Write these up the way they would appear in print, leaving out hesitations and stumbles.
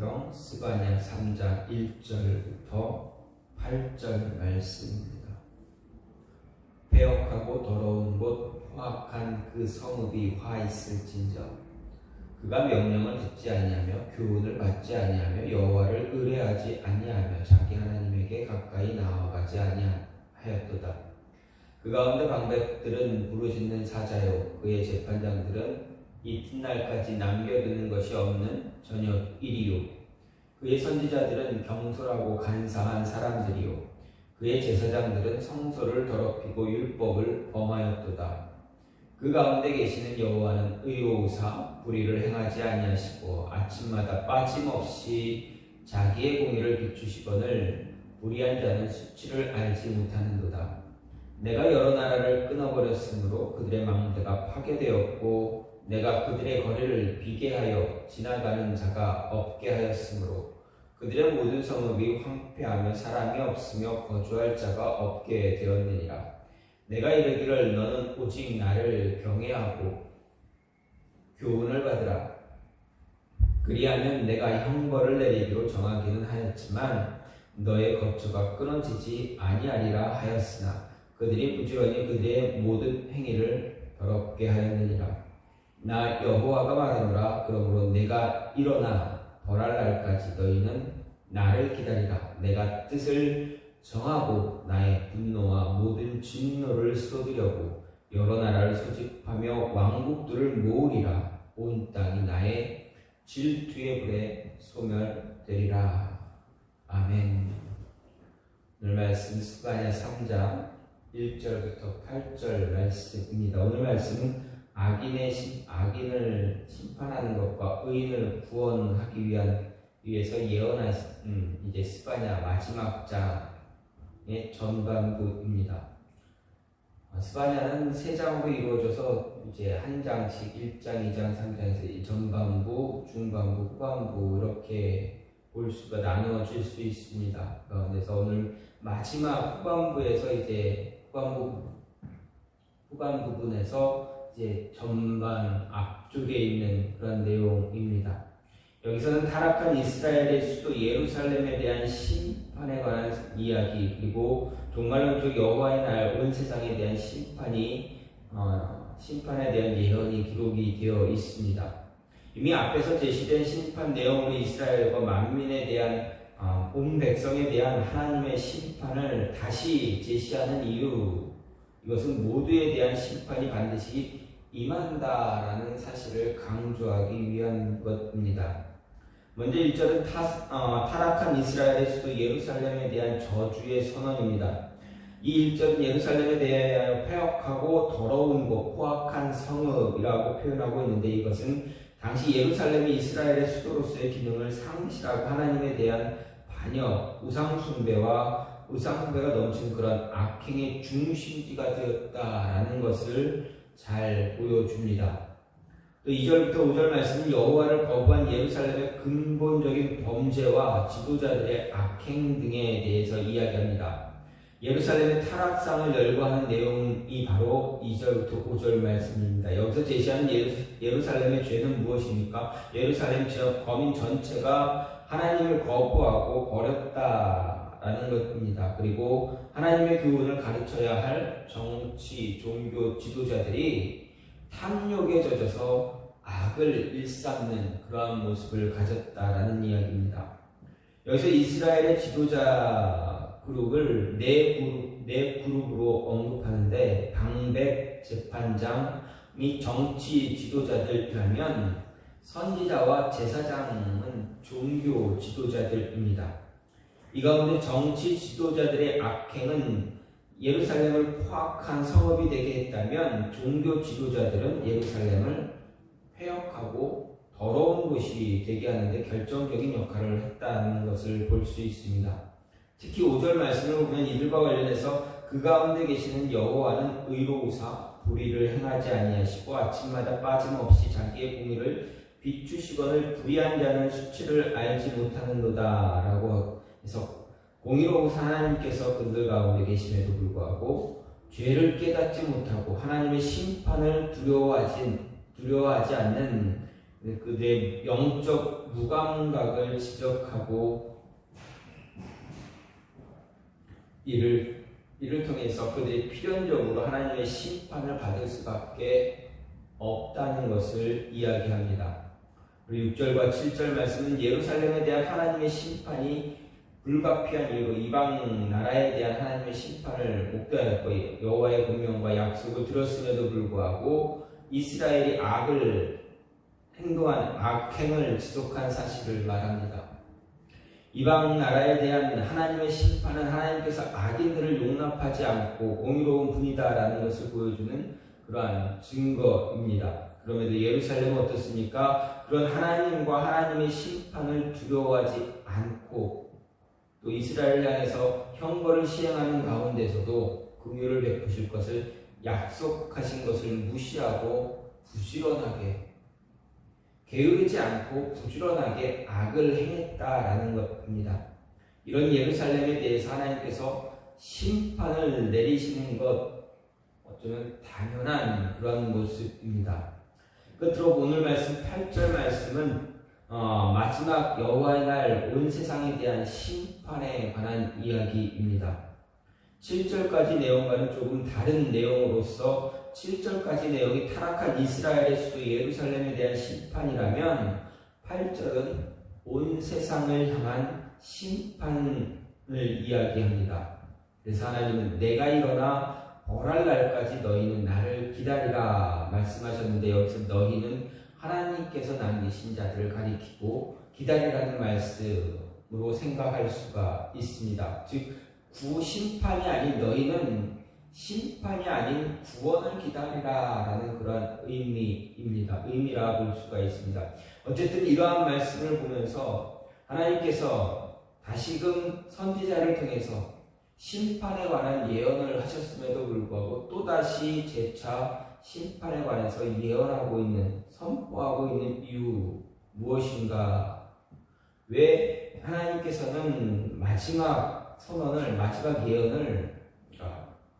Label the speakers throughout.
Speaker 1: 성경 스바냐 3장 1절부터 8절 말씀입니다. 패역하고 더러운 곳 포악한 그 성읍이 화 있을진저 그가 명령을 듣지 아니하며 교훈을 받지 아니하며 여호와를 의뢰하지 아니하며 자기 하나님에게 가까이 나아가지 아니하였도다. 그 가운데 방백들은 부르짖는 사자요 그의 재판장들은 이튿날까지 남겨두는 것이 없는 저녁일이요 그의 선지자들은 경솔하고 간사한 사람들이요 그의 제사장들은 성소를 더럽히고 율법을 범하였도다. 그 가운데 계시는 여호와는 의로우사 불의를 행하지 아니하시고 아침마다 빠짐없이 자기의 공의를 비추시거늘 불의한 자는 수치를 알지 못하는도다. 내가 여러 나라를 끊어버렸으므로 그들의 망대가 파괴되었고 내가 그들의 거리를 비게 하여 지나가는 자가 없게 하였으므로 그들의 모든 성읍이 황폐하며 사람이 없으며 거주할 자가 없게 되었느니라. 내가 이르기를 너는 오직 나를 경외하고 교훈을 받으라. 그리하면 내가 형벌을 내리기로 정하기는 하였지만 너의 거처가 끊어지지 아니하리라 하였으나 그들이 부지런히 그들의 모든 행위를 더럽게 하였느니라. 나 여호와가 말하노라. 그러므로 내가 일어나 벌할 날까지 너희는 나를 기다리라. 내가 뜻을 정하고 나의 분노와 모든 진노를 쏟으려고 여러 나라를 소집하며 왕국들을 모으리라. 온 땅이 나의 질투의 불에 소멸되리라. 아멘. 오늘 말씀 스바냐 3장 1절부터 8절 말씀입니다. 오늘 말씀은 악인을 심판하는 것과 의인을 구원하기 위해서 예언하신 이제 스바냐 마지막 장의 전반부입니다. 스바냐는 세 장으로 이루어져서 이제 한 장씩 1장, 2장, 3장에서 이 전반부, 중반부, 후반부 이렇게 볼 수가 나누어질 수 있습니다. 그래서 오늘 마지막 후반부에서 이제 후반 부분에서 이제 전반 앞쪽에 있는 그런 내용입니다. 여기서는 타락한 이스라엘의 수도 예루살렘에 대한 심판에 관한 이야기 그리고 종말론적 여호와의 날 온 세상에 대한 심판에 대한 예언이 기록이 되어 있습니다. 이미 앞에서 제시된 심판 내용으로 이스라엘과 만민에 대한 온 백성에 대한 하나님의 심판을 다시 제시하는 이유 이것은 모두에 대한 심판이 반드시 임한다라는 사실을 강조하기 위한 것입니다. 먼저 1절은 타락한 이스라엘의 수도 예루살렘에 대한 저주의 선언입니다. 이 1절은 예루살렘에 대하여 패역하고 더러운 곳, 포악한 성읍이라고 표현하고 있는데 이것은 당시 예루살렘이 이스라엘의 수도로서의 기능을 상실하고 하나님에 대한 반역, 우상숭배가 넘치는 그런 악행의 중심지가 되었다라는 것을 잘 보여줍니다. 또 2절부터 5절 말씀은 여호와를 거부한 예루살렘의 근본적인 범죄와 지도자들의 악행 등에 대해서 이야기합니다. 예루살렘의 타락상을 열거하는 내용이 바로 2절부터 5절 말씀입니다. 여기서 제시하는 예루살렘의 죄는 무엇입니까? 예루살렘 지역 거민 전체가 하나님을 거부하고 버렸다라는 것입니다. 그리고 하나님의 교훈을 가르쳐야 할 정치, 종교 지도자들이 탐욕에 젖어서 악을 일삼는 그러한 모습을 가졌다라는 이야기입니다. 여기서 이스라엘의 지도자 그룹을 네 그룹으로 언급하는데 방백, 재판장 및 정치 지도자들이라면 선지자와 제사장은 종교 지도자들입니다. 이 가운데 정치 지도자들의 악행은 예루살렘을 포악한 성읍이 되게 했다면 종교 지도자들은 예루살렘을 패역하고 더러운 곳이 되게 하는데 결정적인 역할을 했다는 것을 볼 수 있습니다. 특히 5절 말씀을 보면 이들과 관련해서 그 가운데 계시는 여호와는 의로우사 불의를 행하지 아니하시고 아침마다 빠짐없이 자기의 공의를 비추시거늘 불의한 자는 수치를 알지 못하는도다 라고 해서 공의로우사 하나님께서 그들 가운데 계심에도 불구하고 죄를 깨닫지 못하고 하나님의 심판을 두려워하지 않는 그들의 영적 무감각을 지적하고 이를 통해서 그들이 필연적으로 하나님의 심판을 받을 수밖에 없다는 것을 이야기합니다. 그리고 6절과 7절 말씀은 예루살렘에 대한 하나님의 심판이 불가피한 이유로 이방 나라에 대한 하나님의 심판을 목도하였고 여호와의 분명과 약속을 들었음에도 불구하고 이스라엘이 악행을 지속한 사실을 말합니다. 이방 나라에 대한 하나님의 심판은 하나님께서 악인들을 용납하지 않고 공의로운 분이다라는 것을 보여주는 그러한 증거입니다. 그럼에도 예루살렘은 어떻습니까? 그런 하나님과 하나님의 심판을 두려워하지 않고 또 이스라엘을 향해서 형벌을 시행하는 가운데서도 긍휼을 베푸실 것을 약속하신 것을 무시하고 부지런하게 게으르지 않고 부지런하게 악을 행했다라는 것입니다. 이런 예루살렘에 대해서 하나님께서 심판을 내리시는 것 어쩌면 당연한 그런 모습입니다. 끝으로 오늘 말씀 8절 말씀은 마지막 여호와의 날 온 세상에 대한 심판에 관한 이야기입니다. 7절까지 내용과는 조금 다른 내용으로서 7절까지 내용이 타락한 이스라엘의 수도 예루살렘에 대한 심판이라면 8절은 온 세상을 향한 심판을 이야기합니다. 그래서 하나님은 내가 일어나 벌할 날까지 너희는 나를 기다리라 말씀하셨는데 여기서 너희는 하나님께서 남기신 자들을 가리키고 기다리라는 말씀으로 생각할 수가 있습니다. 즉 구심판이 아닌 너희는 심판이 아닌 구원을 기다리라라는 그런 의미라 볼 수가 있습니다. 어쨌든 이러한 말씀을 보면서 하나님께서 다시금 선지자를 통해서 심판에 관한 예언을 하셨음에도 불구하고 또다시 재차 심판에 관해서 예언하고 있는, 선포하고 있는 이유 무엇인가? 왜 하나님께서는 마지막 선언을, 마지막 예언을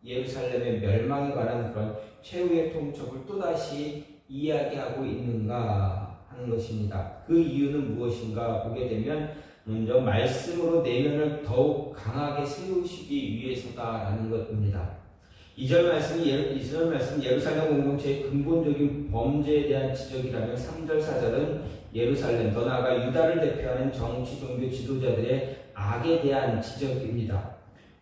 Speaker 1: 예루살렘의 멸망에 관한 그런 최후의 통첩을 또다시 이야기하고 있는가 하는 것입니다. 그 이유는 무엇인가 보게 되면 먼저 말씀으로 내면을 더욱 강하게 세우시기 위해서다라는 것입니다. 2절 말씀 예루살렘 공동체의 근본적인 범죄에 대한 지적이라면 3절 4절은 예루살렘 더 나아가 유다를 대표하는 정치 종교 지도자들의 악에 대한 지적입니다.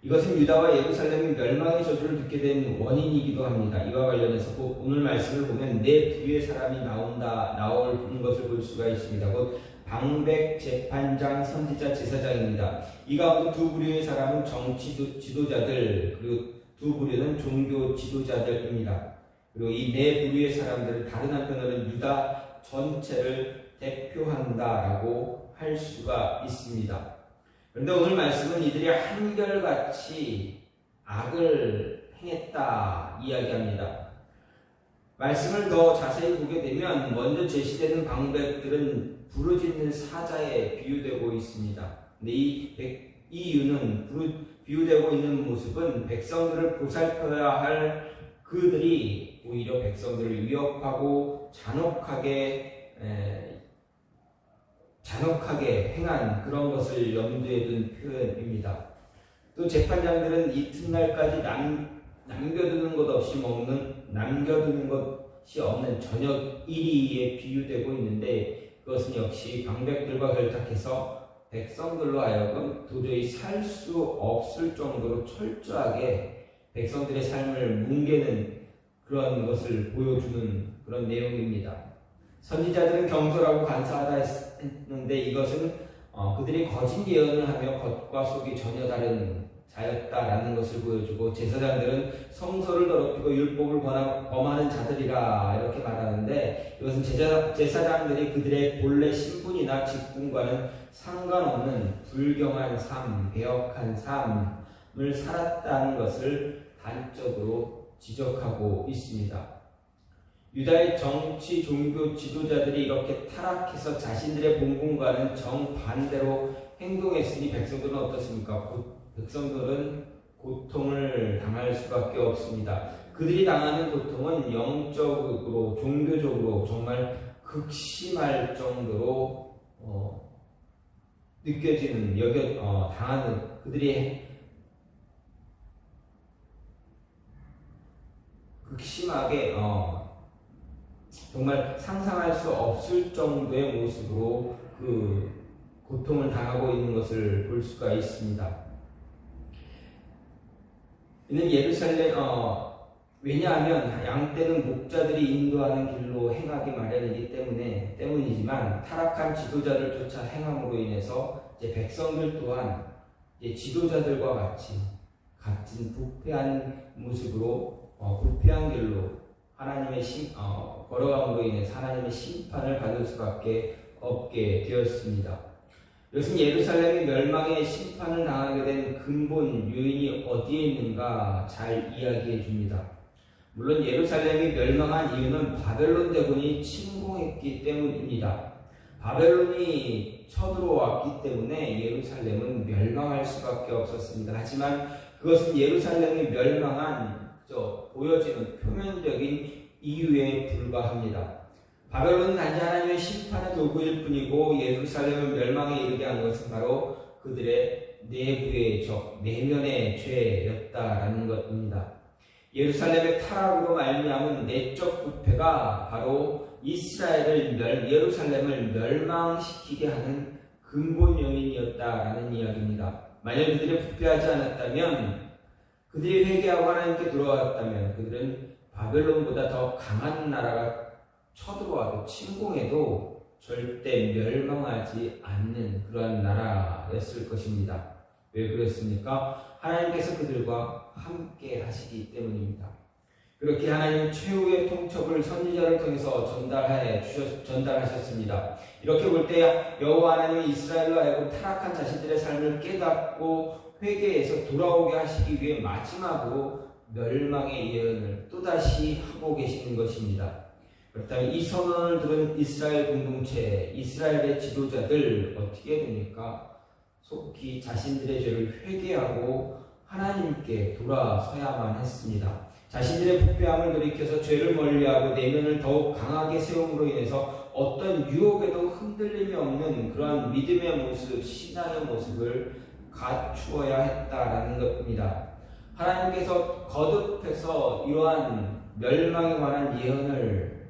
Speaker 1: 이것은 유다와 예루살렘이 멸망의 저주를 듣게 된 원인이기도 합니다. 이와 관련해서 오늘 말씀을 보면 네 부류의 사람이 나오는 것을 볼 수가 있습니다. 곧 방백, 재판장, 선지자, 제사장입니다. 이 가운데 두 부류의 사람은 정치 지도자들, 그리고 두 부류는 종교 지도자들입니다. 그리고 이 네 부류의 사람들은 다른 한편으로는 유다 전체를 대표한다라고 할 수가 있습니다. 그런데 오늘 말씀은 이들이 한결같이 악을 행했다 이야기합니다. 말씀을 더 자세히 보게 되면 먼저 제시되는 방백들은 부르짖는 사자에 비유되고 있습니다. 근데 이 이유는 비유되고 있는 모습은 백성들을 보살펴야 할 그들이 오히려 백성들을 위협하고 잔혹하게 행한 그런 것을 염두에 둔 표현입니다. 또 재판장들은 이튿날까지 남겨두는 것 없이 남겨두는 것이 없는 저녁 1위에 비유되고 있는데 그것은 역시 방백들과 결탁해서 백성들로 하여금 도저히 살 수 없을 정도로 철저하게 백성들의 삶을 뭉개는 그런 것을 보여주는 그런 내용입니다. 선지자들은 경솔하고 간사하다 했는데 이것은 그들이 거짓 예언을 하며 겉과 속이 전혀 다른 자였다라는 것을 보여주고 제사장들은 성소를 더럽히고 율법을 범하는 자들이라 이렇게 말하는데 이것은 제사장들이 그들의 본래 신분이나 직분과는 상관없는 불경한 삶, 배역한 삶을 살았다는 것을 단적으로 지적하고 있습니다. 유다의 정치 종교 지도자들이 이렇게 타락해서 자신들의 본분과는 정반대로 행동했으니 백성들은 어떻습니까? 백성들은 고통을 당할 수밖에 없습니다. 그들이 당하는 고통은 영적으로 종교적으로 정말 극심할 정도로 느껴지는 당하는 그들이 극심하게 정말 상상할 수 없을 정도의 모습으로 그 고통을 당하고 있는 것을 볼 수가 있습니다. 이는 예루살렘 왜냐하면 양떼는 목자들이 인도하는 길로 행하기 마련이기 때문이지만 타락한 지도자를 쫓아 행함으로 인해서 이제 백성들 또한 이제 지도자들과 같은 부패한 모습으로 부패한 길로 하나님의 걸어감으로 인해서 하나님의 심판을 받을 수밖에 없게 되었습니다. 이것은 예루살렘이 멸망의 심판을 당하게 된 근본 요인이 어디에 있는가 잘 이야기해 줍니다. 물론 예루살렘이 멸망한 이유는 바벨론 대군이 침공했기 때문입니다. 바벨론이 쳐들어왔기 때문에 예루살렘은 멸망할 수밖에 없었습니다. 하지만 그것은 예루살렘이 멸망한 보여지는 표면적인 이유에 불과합니다. 바벨론은 단지 하나님의 심판의 도구일 뿐이고 예루살렘을 멸망에 이르게 한 것은 바로 그들의 내부의 내면의 죄였다라는 것입니다. 예루살렘의 타락으로 말미암은 내적 부패가 바로 예루살렘을 멸망시키게 하는 근본 요인이었다라는 이야기입니다. 만약 그들이 부패하지 않았다면, 그들이 회개하고 하나님께 돌아왔다면 그들은 바벨론보다 더 강한 나라가 쳐들어와도 침공해도 절대 멸망하지 않는 그러한 나라였을 것입니다. 왜 그렇습니까? 하나님께서 그들과 함께 하시기 때문입니다. 그렇게 하나님은 최후의 통첩을 선지자를 통해서 전달하셨습니다. 이렇게 볼 때 여호와 하나님은 이스라엘로 하여금 타락한 자신들의 삶을 깨닫고 회개해서 돌아오게 하시기 위해 마지막으로 멸망의 예언을 또다시 하고 계시는 것입니다. 그렇다면 이 선언을 들은 이스라엘 공동체, 이스라엘의 지도자들 어떻게 됩니까? 속히 자신들의 죄를 회개하고 하나님께 돌아서야만 했습니다. 자신들의 부패함을 돌이켜서 죄를 멀리하고 내면을 더욱 강하게 세움으로 인해서 어떤 유혹에도 흔들림이 없는 그러한 믿음의 모습, 신앙의 모습을 갖추어야 했다라는 것입니다. 하나님께서 거듭해서 이러한 멸망에 관한 예언을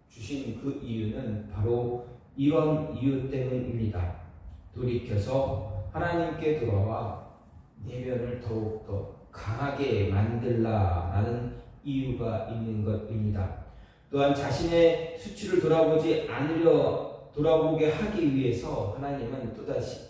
Speaker 1: 주신 그 이유는 바로 이런 이유 때문입니다. 돌이켜서 하나님께 돌아와 내면을 더욱더 강하게 만들라라는 이유가 있는 것입니다. 또한 자신의 수치를 돌아보게 하기 위해서 하나님은 또다시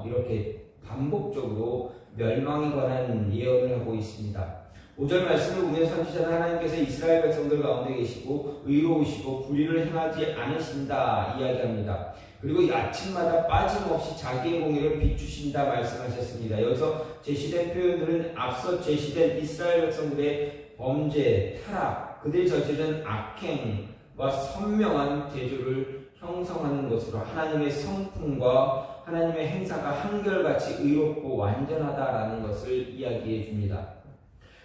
Speaker 1: 이렇게 반복적으로 멸망에 관한 예언을 하고 있습니다. 5절 말씀을 보면 선지자는 하나님께서 이스라엘 백성들 가운데 계시고 의로우시고 불의를 행하지 않으신다 이야기합니다. 그리고 아침마다 빠짐없이 자기의 공의를 비추신다 말씀하셨습니다. 여기서 제시된 표현들은 앞서 제시된 이스라엘 백성들의 범죄, 타락, 그들이 저지른 악행과 선명한 대조를 형성하는 것으로 하나님의 성품과 하나님의 행사가 한결같이 의롭고 완전하다라는 것을 이야기해 줍니다.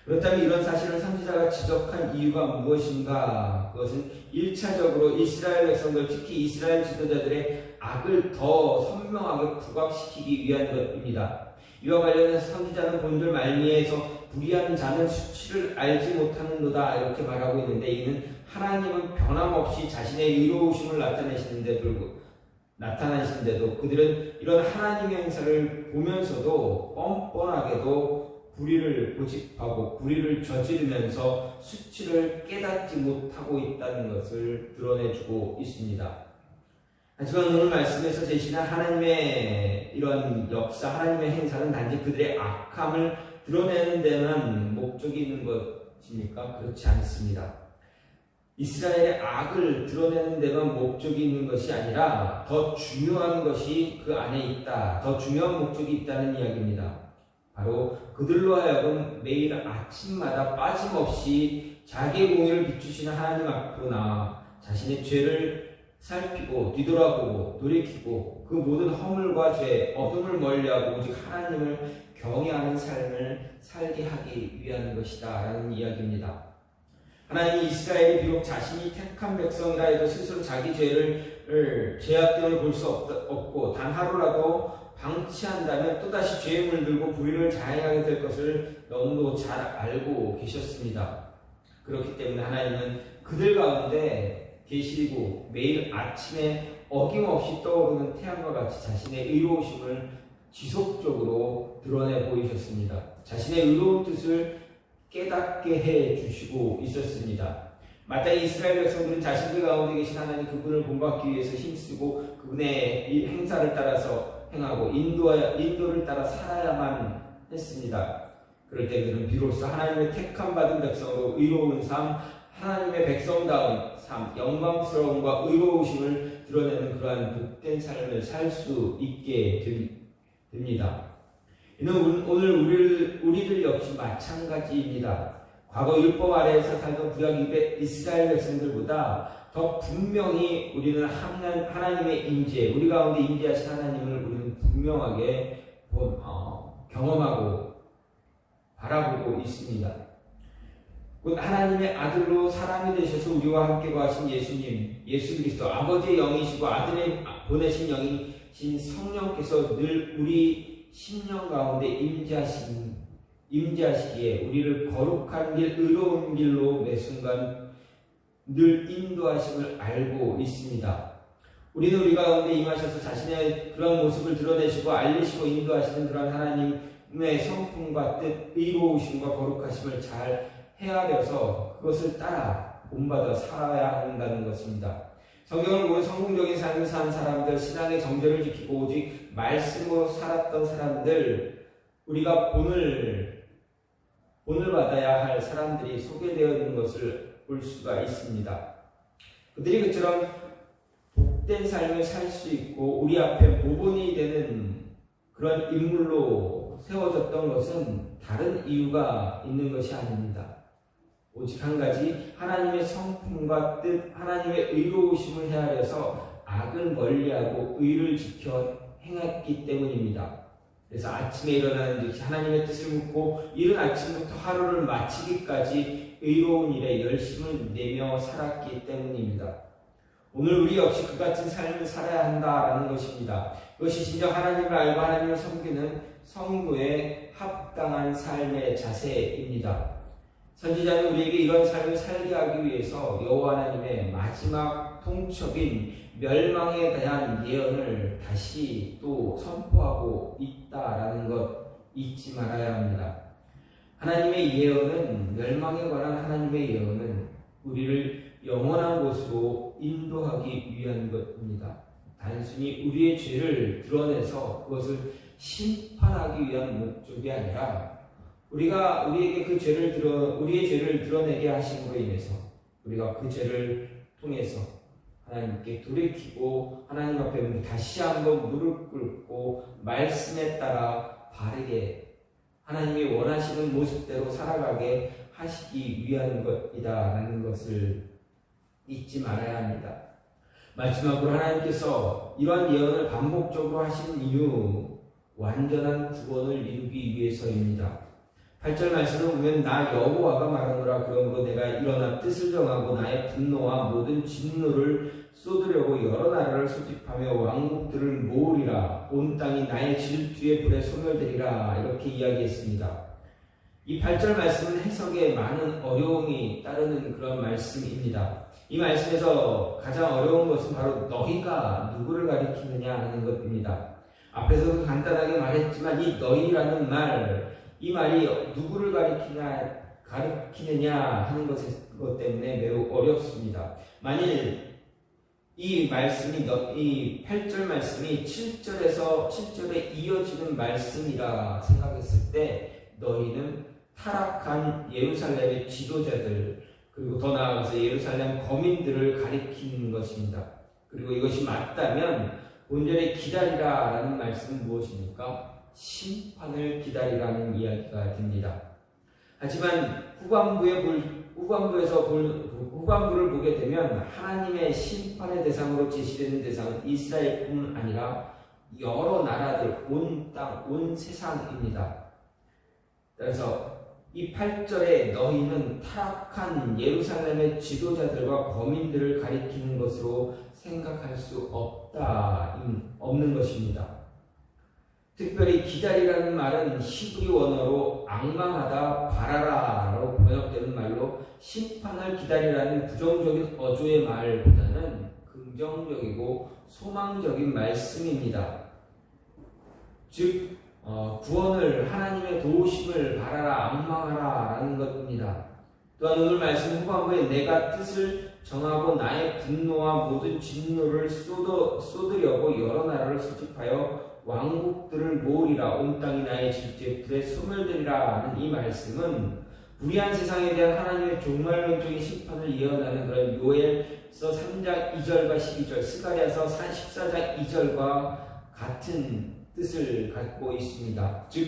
Speaker 1: 그렇다면 이런 사실을 선지자가 지적한 이유가 무엇인가? 그것은 1차적으로 이스라엘 백성들, 특히 이스라엘 지도자들의 악을 더 선명하게 부각시키기 위한 것입니다. 이와 관련해서 선지자는 본절 말미에서 불의한 자는 수치를 알지 못하는도다 이렇게 말하고 있는데, 이는 하나님은 변함없이 자신의 의로우심을 나타나시는데도 그들은 이런 하나님의 행사를 보면서도 뻔뻔하게도 불의를 고집하고 불의를 저지르면서 수치를 깨닫지 못하고 있다는 것을 드러내주고 있습니다. 하지만 오늘 말씀에서 제시한 하나님의 이런 역사, 하나님의 행사는 단지 그들의 악함을 드러내는 데만 목적이 있는 것입니까? 그렇지 않습니다. 이스라엘의 악을 드러내는 데만 목적이 있는 것이 아니라 더 중요한 것이 그 안에 있다. 더 중요한 목적이 있다는 이야기입니다. 바로 그들로 하여금 매일 아침마다 빠짐없이 자기의 공의를 비추시는 하나님 앞으로 나와 자신의 죄를 살피고 뒤돌아보고 돌이키고 그 모든 허물과 죄, 어둠을 멀리하고 오직 하나님을 경외하는 삶을 살게 하기 위한 것이다 라는 이야기입니다. 하나님 이스라엘이 비록 자신이 택한 백성이라 해도 스스로 자기 죄를 죄악 때문에 볼 수 없고 단 하루라도 방치한다면 또다시 죄에 물들고 불의를 자행하게 될 것을 너무도 잘 알고 계셨습니다. 그렇기 때문에 하나님은 그들 가운데 계시고 매일 아침에 어김없이 떠오르는 태양과 같이 자신의 의로우심을 지속적으로 드러내 보이셨습니다. 자신의 의로운 뜻을 깨닫게 해 주시고 있었습니다. 마땅히 이스라엘 백성들은 자신들 가운데 계신 하나님 그분을 본받기 위해서 힘쓰고 그분의 이 행사를 따라서 행하고 인도를 따라 살아야만 했습니다. 그럴 때 그들은 비로소 하나님의 택함 받은 백성으로 의로운 삶, 하나님의 백성다운 삶, 영광스러움과 의로우심을 드러내는 그러한 복된 삶을 살 수 있게 됩니다. 이는 오늘 우리들 역시 마찬가지입니다. 과거 율법 아래에서 살던 구약 이스라엘 백성들보다 더 분명히 우리는 하나님의 임재, 우리 가운데 임재하신 하나님을 우리는 분명하게 경험하고 바라보고 있습니다. 곧 하나님의 아들로 사람이 되셔서 우리와 함께 거하신 예수님, 예수 그리스도, 아버지의 영이시고 아들의 보내신 영이신 성령께서 늘 우리 심령 가운데 임재하시기에 우리를 거룩한 길, 의로운 길로 매 순간 늘 인도하심을 알고 있습니다. 우리는 우리 가운데 임하셔서 자신의 그런 모습을 드러내시고 알리시고 인도하시는 그런 하나님의 성품과 뜻, 의로우심과 거룩하심을 잘 헤아려서 그것을 따라 본받아 살아야 한다는 것입니다. 성경을 보면 성공적인 삶을 사는 사람들, 신앙의 정절을 지키고 오직 말씀으로 살았던 사람들, 우리가 본을 받아야 할 사람들이 소개되어 있는 것을 볼 수가 있습니다. 그들이 그처럼 복된 삶을 살 수 있고 우리 앞에 모본이 되는 그런 인물로 세워졌던 것은 다른 이유가 있는 것이 아닙니다. 오직 한 가지, 하나님의 성품과 뜻, 하나님의 의로우심을 헤아려서 악을 멀리하고 의를 지켜 행했기 때문입니다. 그래서 아침에 일어나는 듯이 하나님의 뜻을 묻고 이른 아침부터 하루를 마치기까지 의로운 일에 열심을 내며 살았기 때문입니다. 오늘 우리 역시 그 같은 삶을 살아야 한다라는 것입니다. 그것이 진정 하나님을 알고 하나님을 섬기는 성도의 합당한 삶의 자세입니다. 선지자는 우리에게 이런 삶을 살게 하기 위해서 여호와 하나님의 마지막 통첩인 멸망에 대한 예언을 다시 또 선포하고 있다라는 것 잊지 말아야 합니다. 하나님의 예언은, 멸망에 관한 하나님의 예언은 우리를 영원한 곳으로 인도하기 위한 것입니다. 단순히 우리의 죄를 드러내서 그것을 심판하기 위한 목적이 아니라 우리에게 우리의 죄를 드러내게 하심으로 인해서 우리가 그 죄를 통해서 하나님께 돌이키고 하나님 앞에 다시 한번 무릎 꿇고 말씀에 따라 바르게 하나님이 원하시는 모습대로 살아가게 하시기 위한 것이다라는 것을 잊지 말아야 합니다. 마지막으로 하나님께서 이러한 예언을 반복적으로 하신 이유, 완전한 구원을 이루기 위해서입니다. 8절 말씀을 보면 나 여호와가 말하노라. 그러므로 내가 일어나 뜻을 정하고 나의 분노와 모든 진노를 쏟으려고 여러 나라를 소집하며 왕국들을 모으리라. 온 땅이 나의 질투의 불에 소멸되리라. 이렇게 이야기했습니다. 이 8절 말씀은 해석에 많은 어려움이 따르는 그런 말씀입니다. 이 말씀에서 가장 어려운 것은 바로 너희가 누구를 가리키느냐 하는 것입니다. 앞에서도 간단하게 말했지만 이 너희라는 이 말이 누구를 가리키느냐 하는 것 때문에 매우 어렵습니다. 만일 이 8절 말씀이 7절에 이어지는 말씀이라 생각했을 때 너희는 타락한 예루살렘의 지도자들, 그리고 더 나아가서 예루살렘 거민들을 가리키는 것입니다. 그리고 이것이 맞다면 본절에 기다리라 라는 말씀은 무엇입니까? 심판을 기다리라는 이야기가 됩니다. 하지만 후반부를 보게 되면 하나님의 심판의 대상으로 제시되는 대상은 이스라엘뿐 아니라 여러 나라들, 온 땅, 온 세상입니다. 그래서 이 8절에 너희는 타락한 예루살렘의 지도자들과 거민들을 가리키는 것으로 생각할 수 없는 것입니다. 특별히 기다리라는 말은 히브리 원어로 악망하다, 바라라라고 번역되는 말로 심판을 기다리라는 부정적인 어조의 말보다는 긍정적이고 소망적인 말씀입니다. 즉 구원을, 하나님의 도우심을 바라라, 악망하라 라는 것입니다. 또한 오늘 말씀 후반부에 내가 뜻을 정하고 나의 분노와 모든 진노를 쏟으려고 여러 나라를 수집하여 왕국들을 모으리라, 온 땅이 나의 질투에 불에 소멸되리라 하는 이 말씀은 불의한 세상에 대한 하나님의 종말론적인 심판을 예언하는 그런 요엘서 3장 2절과 12절, 스가랴서 14장 2절과 같은 뜻을 갖고 있습니다. 즉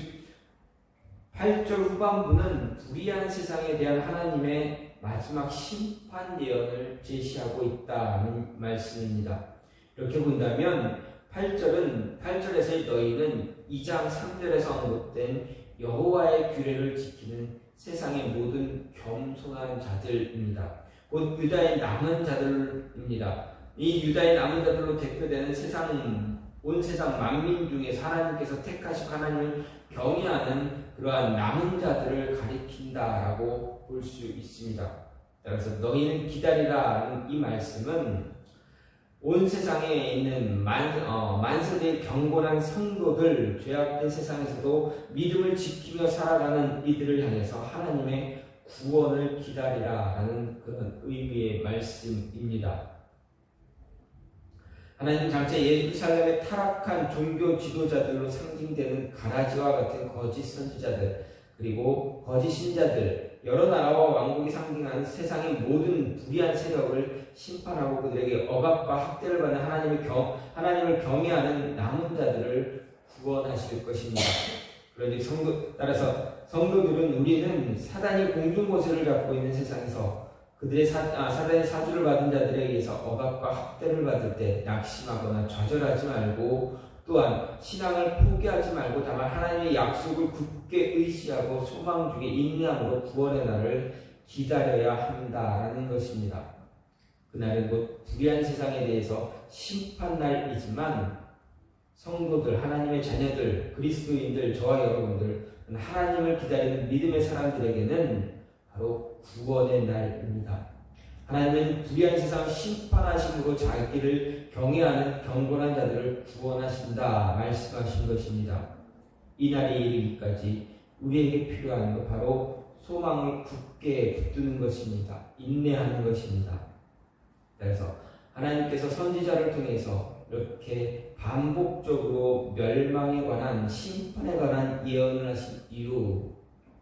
Speaker 1: 8절 후반부는 불의한 세상에 대한 하나님의 마지막 심판 예언을 제시하고 있다는 말씀입니다. 이렇게 본다면 8절에서 너희는 2장 3절에서 언급된 여호와의 규례를 지키는 세상의 모든 겸손한 자들입니다. 곧 유다의 남은 자들입니다. 이 유다의 남은 자들로 대표되는 온 세상 만민 중에 하나님께서 택하신 하나님을 경외하는 그러한 남은 자들을 가리킨다라고 볼 수 있습니다. 따라서 너희는 기다리라 이 말씀은 온 세상에 있는 만세대의 경건한 성도들, 죄악된 세상에서도 믿음을 지키며 살아가는 이들을 향해서 하나님의 구원을 기다리라라는 그런 의미의 말씀입니다. 하나님 장차 예루살렘의 타락한 종교 지도자들로 상징되는 가라지와 같은 거짓 선지자들, 그리고 거짓 신자들, 여러 나라와 왕국이 상징하는 세상의 모든 불의한 세력을 심판하고 그들에게 억압과 학대를 받는 하나님을 경외하는 남은 자들을 구원하실 것입니다. 그러니 따라서 성도들은 우리는 사단이 공중고세를 잡고 있는 세상에서 그들의 사단의 사주를 받은 자들에 의해서 억압과 학대를 받을 때 낙심하거나 좌절하지 말고, 또한 신앙을 포기하지 말고 다만 하나님의 약속을 굳게 의지하고 소망 중에 인내함으로 구원의 날을 기다려야 한다라는 것입니다. 그날은 곧 불의한 세상에 대해서 심판날이지만 성도들, 하나님의 자녀들, 그리스도인들, 저와 여러분들, 하나님을 기다리는 믿음의 사람들에게는 바로 구원의 날입니다. 하나님은 불의한 세상을 심판하심으로 자기를 경외하는 경건한 자들을 구원하신다 말씀하신 것입니다. 이 날이 이르기까지 우리에게 필요한 것 바로 소망을 굳게 붙드는 것입니다. 인내하는 것입니다. 그래서 하나님께서 선지자를 통해서 이렇게 반복적으로 멸망에 관한, 심판에 관한 예언을 하신 이유,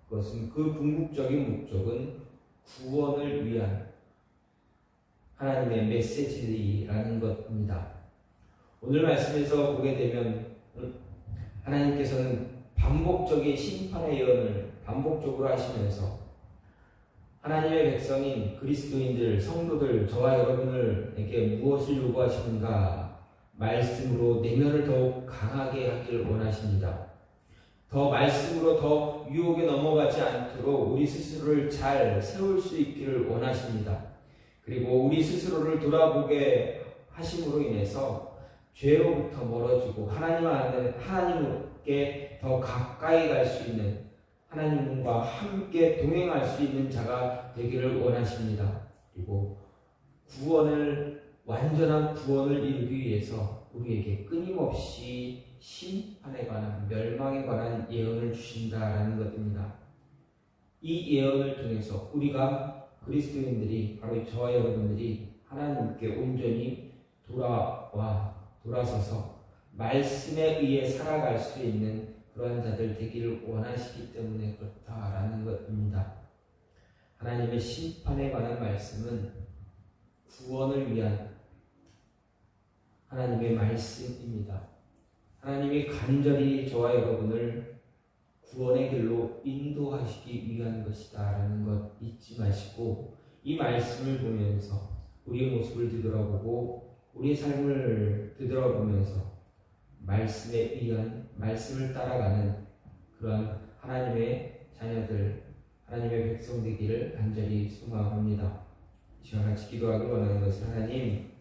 Speaker 1: 그것은 그 궁극적인 목적은 구원을 위한 하나님의 메시지라는 것입니다. 오늘 말씀에서 보게 되면 하나님께서는 반복적인 심판의 예언을 반복적으로 하시면서 하나님의 백성인 그리스도인들, 성도들, 저와 여러분에게 무엇을 요구하시는가? 말씀으로 내면을 더욱 강하게 하기를 원하십니다. 더 말씀으로 더 유혹에 넘어가지 않도록 우리 스스로를 잘 세울 수 있기를 원하십니다. 그리고 우리 스스로를 돌아보게 하심으로 인해서 죄로부터 멀어지고 하나님께 더 가까이 갈 수 있는, 하나님과 함께 동행할 수 있는 자가 되기를 원하십니다. 그리고 완전한 구원을 이루기 위해서 우리에게 끊임없이 심판에 관한, 멸망에 관한 예언을 주신다라는 것입니다. 이 예언을 통해서 우리가 그리스도인들이, 바로 저와 여러분들이 하나님께 온전히 돌아서서 말씀에 의해 살아갈 수 있는 그러한 자들 되기를 원하시기 때문에 그렇다라는 것입니다. 하나님의 심판에 관한 말씀은 구원을 위한 하나님의 말씀입니다. 하나님이 간절히 저와 여러분을 구원의 길로 인도하시기 위한 것이다 라는 것 잊지 마시고, 이 말씀을 보면서 우리의 모습을 뒤돌아보고 우리의 삶을 뒤돌아보면서 말씀에 의한, 말씀을 따라가는 그러한 하나님의 자녀들, 하나님의 백성 되기를 간절히 소망합니다. 이 시간 같이 기도하기 원하는 것은 하나님,